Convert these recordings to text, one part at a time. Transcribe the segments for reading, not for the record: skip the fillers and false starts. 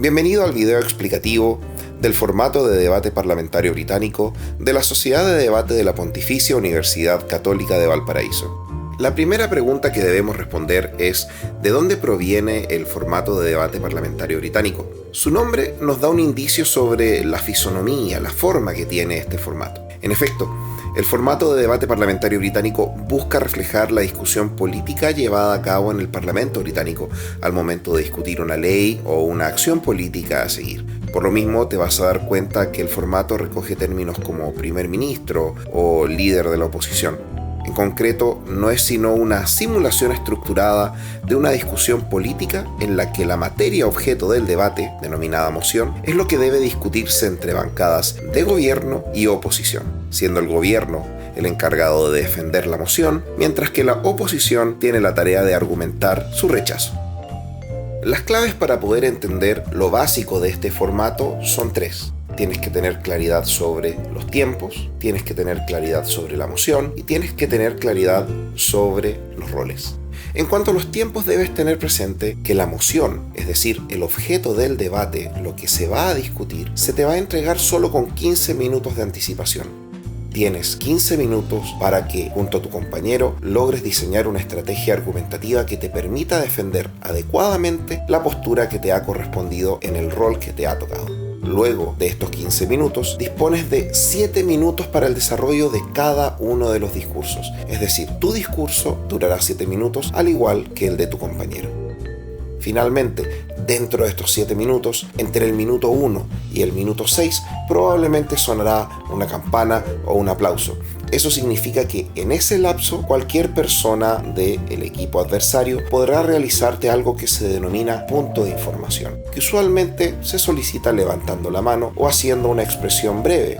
Bienvenido al video explicativo del formato de debate parlamentario británico de la Sociedad de Debate de la Pontificia Universidad Católica de Valparaíso. La primera pregunta que debemos responder es ¿de dónde proviene el formato de debate parlamentario británico? Su nombre nos da un indicio sobre la fisonomía, la forma que tiene este formato. En efecto, el formato de debate parlamentario británico busca reflejar la discusión política llevada a cabo en el Parlamento británico al momento de discutir una ley o una acción política a seguir. Por lo mismo, te vas a dar cuenta que el formato recoge términos como primer ministro o líder de la oposición. En concreto, no es sino una simulación estructurada de una discusión política en la que la materia objeto del debate, denominada moción, es lo que debe discutirse entre bancadas de gobierno y oposición, siendo el gobierno el encargado de defender la moción, mientras que la oposición tiene la tarea de argumentar su rechazo. Las claves para poder entender lo básico de este formato son tres. Tienes que tener claridad sobre los tiempos, tienes que tener claridad sobre la moción y tienes que tener claridad sobre los roles. En cuanto a los tiempos, debes tener presente que la moción, es decir, el objeto del debate, lo que se va a discutir, se te va a entregar solo con 15 minutos de anticipación. Tienes 15 minutos para que, junto a tu compañero, logres diseñar una estrategia argumentativa que te permita defender adecuadamente la postura que te ha correspondido en el rol que te ha tocado. Luego de estos 15 minutos, dispones de 7 minutos para el desarrollo de cada uno de los discursos. Es decir, tu discurso durará 7 minutos, al igual que el de tu compañero. Finalmente, dentro de estos 7 minutos, entre el minuto 1 y el minuto 6, probablemente sonará una campana o un aplauso. Eso significa que en ese lapso cualquier persona del equipo adversario podrá realizarte algo que se denomina punto de información, que usualmente se solicita levantando la mano o haciendo una expresión breve.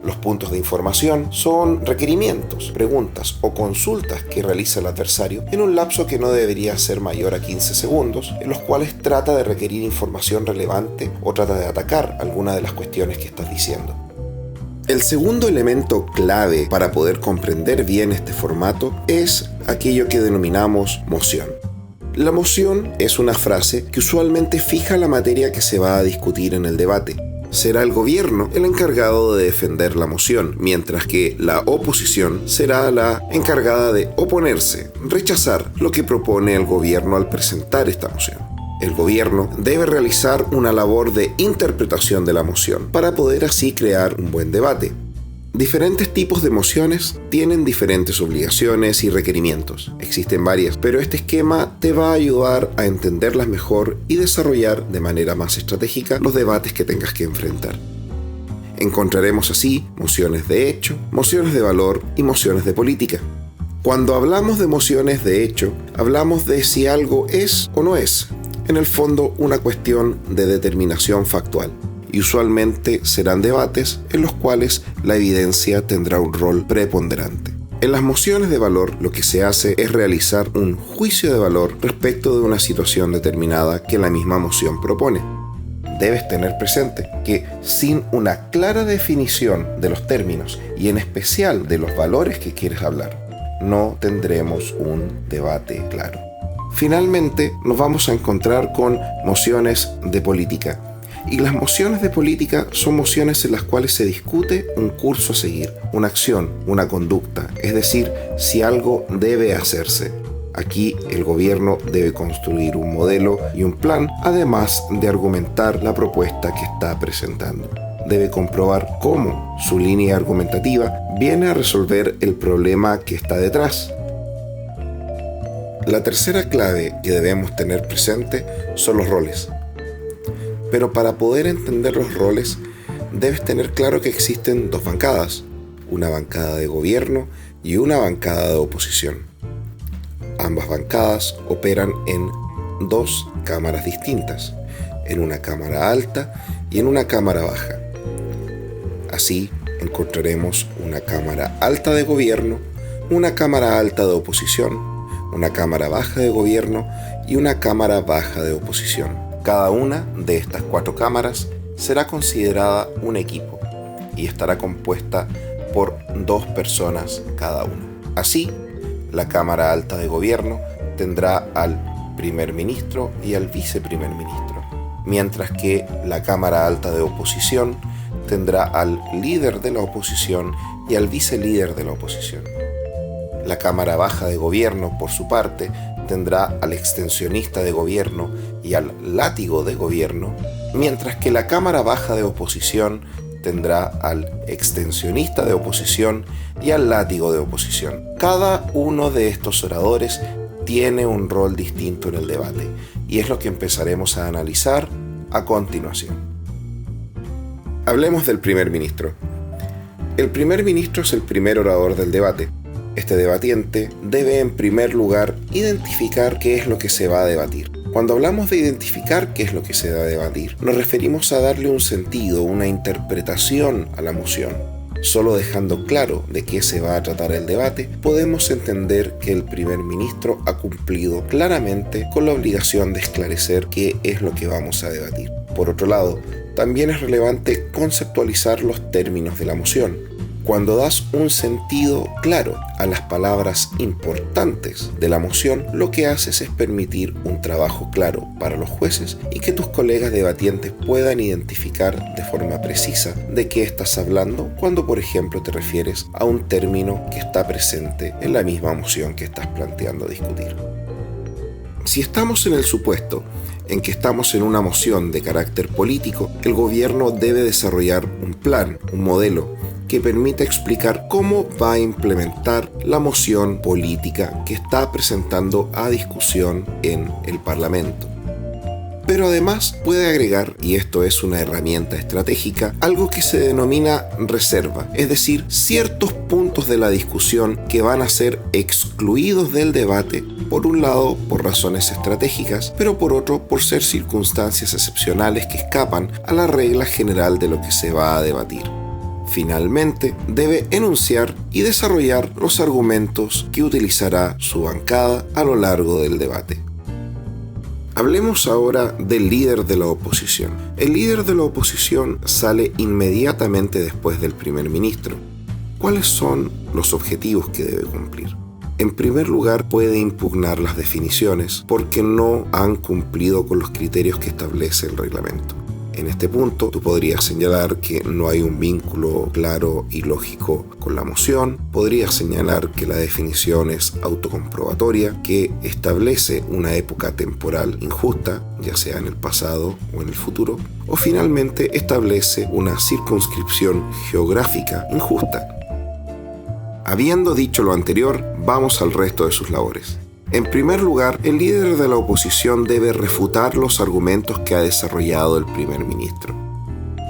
Los puntos de información son requerimientos, preguntas o consultas que realiza el adversario en un lapso que no debería ser mayor a 15 segundos, en los cuales trata de requerir información relevante o trata de atacar alguna de las cuestiones que estás diciendo. El segundo elemento clave para poder comprender bien este formato es aquello que denominamos moción. La moción es una frase que usualmente fija la materia que se va a discutir en el debate. Será el gobierno el encargado de defender la moción, mientras que la oposición será la encargada de oponerse, rechazar lo que propone el gobierno al presentar esta moción. El gobierno debe realizar una labor de interpretación de la moción para poder así crear un buen debate. Diferentes tipos de mociones tienen diferentes obligaciones y requerimientos. Existen varias, pero este esquema te va a ayudar a entenderlas mejor y desarrollar de manera más estratégica los debates que tengas que enfrentar. Encontraremos así mociones de hecho, mociones de valor y mociones de política. Cuando hablamos de mociones de hecho, hablamos de si algo es o no es, en el fondo una cuestión de determinación factual. Y usualmente serán debates en los cuales la evidencia tendrá un rol preponderante. En las mociones de valor lo que se hace es realizar un juicio de valor respecto de una situación determinada que la misma moción propone. Debes tener presente que sin una clara definición de los términos y en especial de los valores que quieres hablar, no tendremos un debate claro. Finalmente nos vamos a encontrar con mociones de política. Y las mociones de política son mociones en las cuales se discute un curso a seguir, una acción, una conducta, es decir, si algo debe hacerse. Aquí el gobierno debe construir un modelo y un plan, además de argumentar la propuesta que está presentando. Debe comprobar cómo su línea argumentativa viene a resolver el problema que está detrás. La tercera clave que debemos tener presente son los roles. Pero para poder entender los roles, debes tener claro que existen dos bancadas, una bancada de gobierno y una bancada de oposición. Ambas bancadas operan en dos cámaras distintas, en una cámara alta y en una cámara baja. Así encontraremos una cámara alta de gobierno, una cámara alta de oposición, una cámara baja de gobierno y una cámara baja de oposición. Cada una de estas 4 cámaras será considerada un equipo y estará compuesta por 2 personas cada una. Así, la Cámara Alta de Gobierno tendrá al primer ministro y al viceprimer ministro. mientras que la Cámara Alta de Oposición tendrá al líder de la oposición y al vicelíder de la oposición. La Cámara Baja de Gobierno, por su parte, tendrá al extensionista de gobierno y al látigo de gobierno, mientras que la Cámara Baja de Oposición tendrá al extensionista de oposición y al látigo de oposición. Cada uno de estos oradores tiene un rol distinto en el debate, y es lo que empezaremos a analizar a continuación. Hablemos del primer ministro. El primer ministro es el primer orador del debate. Este debatiente debe en primer lugar identificar qué es lo que se va a debatir. Cuando hablamos de identificar qué es lo que se va a debatir, nos referimos a darle un sentido, una interpretación a la moción. Solo dejando claro de qué se va a tratar el debate, podemos entender que el primer ministro ha cumplido claramente con la obligación de esclarecer qué es lo que vamos a debatir. Por otro lado, también es relevante conceptualizar los términos de la moción. Cuando das un sentido claro a las palabras importantes de la moción, lo que haces es permitir un trabajo claro para los jueces y que tus colegas debatientes puedan identificar de forma precisa de qué estás hablando cuando, por ejemplo, te refieres a un término que está presente en la misma moción que estás planteando discutir. Si estamos en el supuesto en que estamos en una moción de carácter político, el gobierno debe desarrollar un plan, un modelo, que permita explicar cómo va a implementar la moción política que está presentando a discusión en el Parlamento. Pero además puede agregar, y esto es una herramienta estratégica, algo que se denomina reserva, es decir, ciertos puntos de la discusión que van a ser excluidos del debate, por un lado por razones estratégicas, pero por otro por ser circunstancias excepcionales que escapan a la regla general de lo que se va a debatir. Finalmente, debe enunciar y desarrollar los argumentos que utilizará su bancada a lo largo del debate. Hablemos ahora del líder de la oposición. El líder de la oposición sale inmediatamente después del primer ministro. ¿Cuáles son los objetivos que debe cumplir? En primer lugar, puede impugnar las definiciones porque no han cumplido con los criterios que establece el reglamento. En este punto, tú podrías señalar que no hay un vínculo claro y lógico con la moción, podrías señalar que la definición es autocomprobatoria, que establece una época temporal injusta, ya sea en el pasado o en el futuro, o finalmente establece una circunscripción geográfica injusta. Habiendo dicho lo anterior, vamos al resto de sus labores. En primer lugar, el líder de la oposición debe refutar los argumentos que ha desarrollado el primer ministro.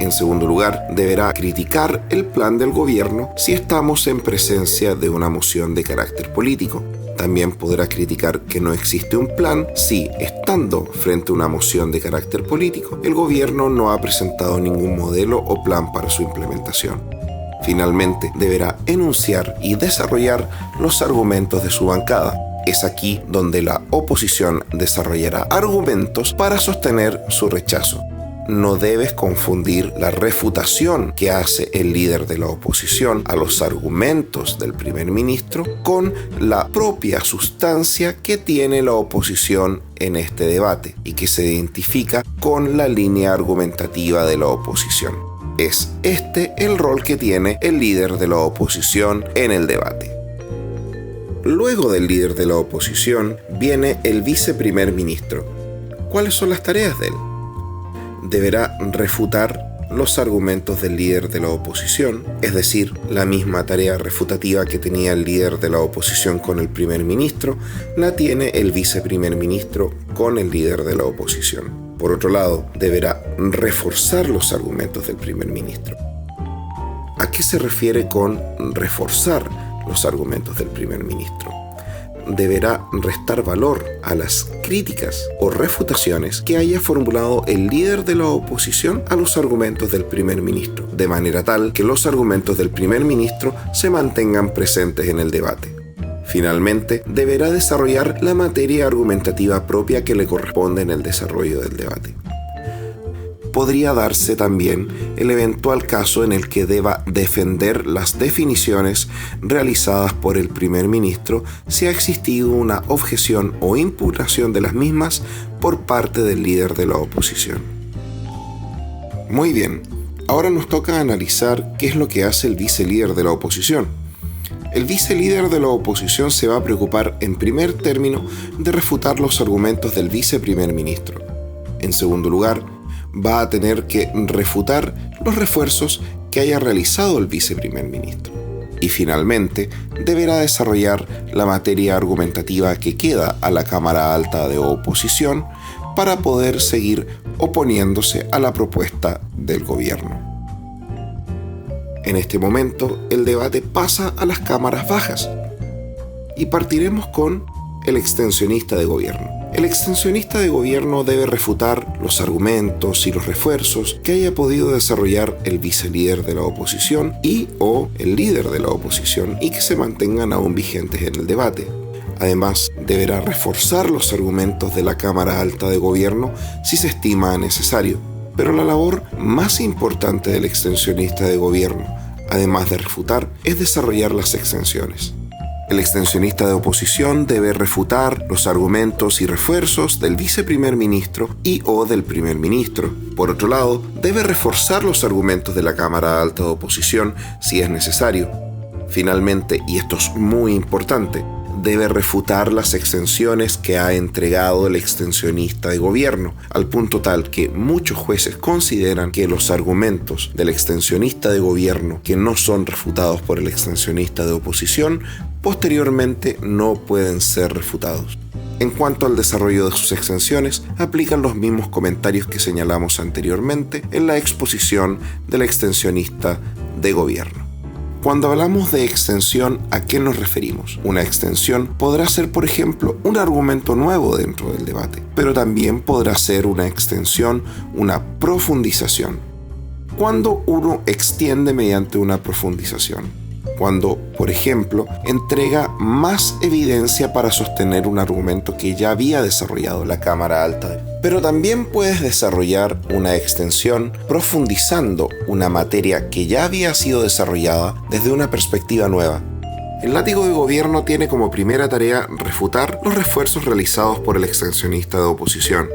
En segundo lugar, deberá criticar el plan del gobierno si estamos en presencia de una moción de carácter político. También podrá criticar que no existe un plan si, estando frente a una moción de carácter político, el gobierno no ha presentado ningún modelo o plan para su implementación. Finalmente, deberá enunciar y desarrollar los argumentos de su bancada. Es aquí donde la oposición desarrollará argumentos para sostener su rechazo. No debes confundir la refutación que hace el líder de la oposición a los argumentos del primer ministro con la propia sustancia que tiene la oposición en este debate y que se identifica con la línea argumentativa de la oposición. Es este el rol que tiene el líder de la oposición en el debate. Luego del líder de la oposición viene el viceprimer ministro. ¿Cuáles son las tareas de él? Deberá refutar los argumentos del líder de la oposición, es decir, la misma tarea refutativa que tenía el líder de la oposición con el primer ministro, la tiene el viceprimer ministro con el líder de la oposición. Por otro lado, deberá reforzar los argumentos del primer ministro. ¿A qué se refiere con reforzar los argumentos del primer ministro? Deberá restar valor a las críticas o refutaciones que haya formulado el líder de la oposición a los argumentos del primer ministro, de manera tal que los argumentos del primer ministro se mantengan presentes en el debate. Finalmente, deberá desarrollar la materia argumentativa propia que le corresponde en el desarrollo del debate. Podría darse también el eventual caso en el que deba defender las definiciones realizadas por el primer ministro si ha existido una objeción o impugnación de las mismas por parte del líder de la oposición. Muy bien, ahora nos toca analizar qué es lo que hace el vicelíder de la oposición. El vicelíder de la oposición se va a preocupar en primer término de refutar los argumentos del viceprimer ministro. En segundo lugar, va a tener que refutar los refuerzos que haya realizado el viceprimer ministro. Y finalmente, deberá desarrollar la materia argumentativa que queda a la Cámara Alta de Oposición para poder seguir oponiéndose a la propuesta del gobierno. En este momento, el debate pasa a las cámaras bajas y partiremos con el extensionista de gobierno. El extensionista de gobierno debe refutar los argumentos y los refuerzos que haya podido desarrollar el vicelíder de la oposición o el líder de la oposición y que se mantengan aún vigentes en el debate. Además, deberá reforzar los argumentos de la Cámara Alta de Gobierno si se estima necesario. Pero la labor más importante del extensionista de gobierno, además de refutar, es desarrollar las extensiones. El extensionista de oposición debe refutar los argumentos y refuerzos del viceprimer ministro o del primer ministro. Por otro lado, debe reforzar los argumentos de la Cámara Alta de Oposición si es necesario. Finalmente, y esto es muy importante, debe refutar las extensiones que ha entregado el extensionista de gobierno, al punto tal que muchos jueces consideran que los argumentos del extensionista de gobierno que no son refutados por el extensionista de oposición, posteriormente no pueden ser refutados. En cuanto al desarrollo de sus extensiones, aplican los mismos comentarios que señalamos anteriormente en la exposición del extensionista de gobierno. Cuando hablamos de extensión, ¿a qué nos referimos? Una extensión podrá ser, por ejemplo, un argumento nuevo dentro del debate, pero también podrá ser una extensión, una profundización. ¿Cuándo uno extiende mediante una profundización? Cuando, por ejemplo, entrega más evidencia para sostener un argumento que ya había desarrollado la Cámara Alta. Pero también puedes desarrollar una extensión profundizando una materia que ya había sido desarrollada desde una perspectiva nueva. El látigo de gobierno tiene como primera tarea refutar los refuerzos realizados por el extensionista de oposición.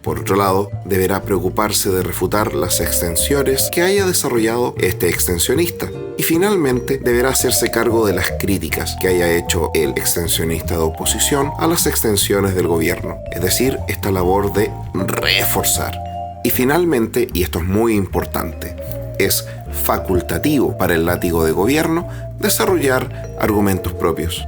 Por otro lado, deberá preocuparse de refutar las extensiones que haya desarrollado este extensionista. Y finalmente, deberá hacerse cargo de las críticas que haya hecho el extensionista de oposición a las extensiones del gobierno. Es decir, esta labor de reforzar. Y finalmente, y esto es muy importante, es facultativo para el látigo de gobierno desarrollar argumentos propios.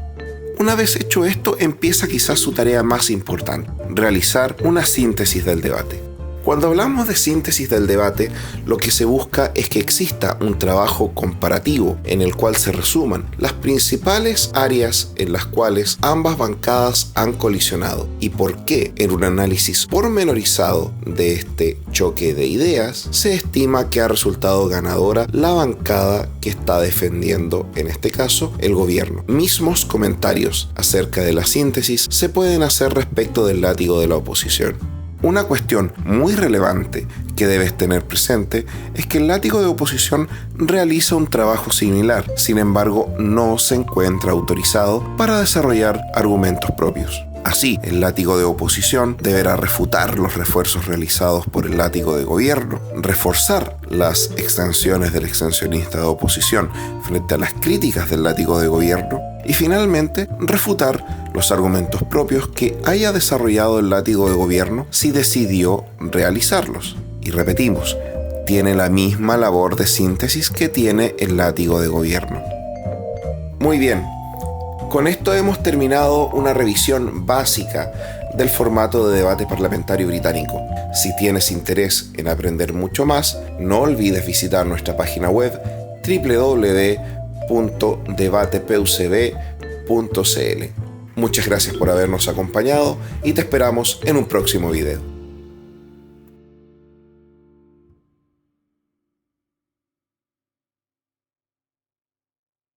Una vez hecho esto, empieza quizás su tarea más importante, realizar una síntesis del debate. Cuando hablamos de síntesis del debate, lo que se busca es que exista un trabajo comparativo en el cual se resuman las principales áreas en las cuales ambas bancadas han colisionado y por qué, en un análisis pormenorizado de este choque de ideas, se estima que ha resultado ganadora la bancada que está defendiendo, en este caso, el gobierno. Mismos comentarios acerca de la síntesis se pueden hacer respecto del látigo de la oposición. Una cuestión muy relevante que debes tener presente es que el látigo de oposición realiza un trabajo similar, sin embargo no se encuentra autorizado para desarrollar argumentos propios. Así, el látigo de oposición deberá refutar los refuerzos realizados por el látigo de gobierno, reforzar las extensiones del extensionista de oposición frente a las críticas del látigo de gobierno y finalmente refutar los argumentos propios que haya desarrollado el látigo de gobierno si decidió realizarlos. Y repetimos, tiene la misma labor de síntesis que tiene el látigo de gobierno. Muy bien. Con esto hemos terminado una revisión básica del formato de debate parlamentario británico. Si tienes interés en aprender mucho más, no olvides visitar nuestra página web www.debatepucb.cl. Muchas gracias por habernos acompañado y te esperamos en un próximo video.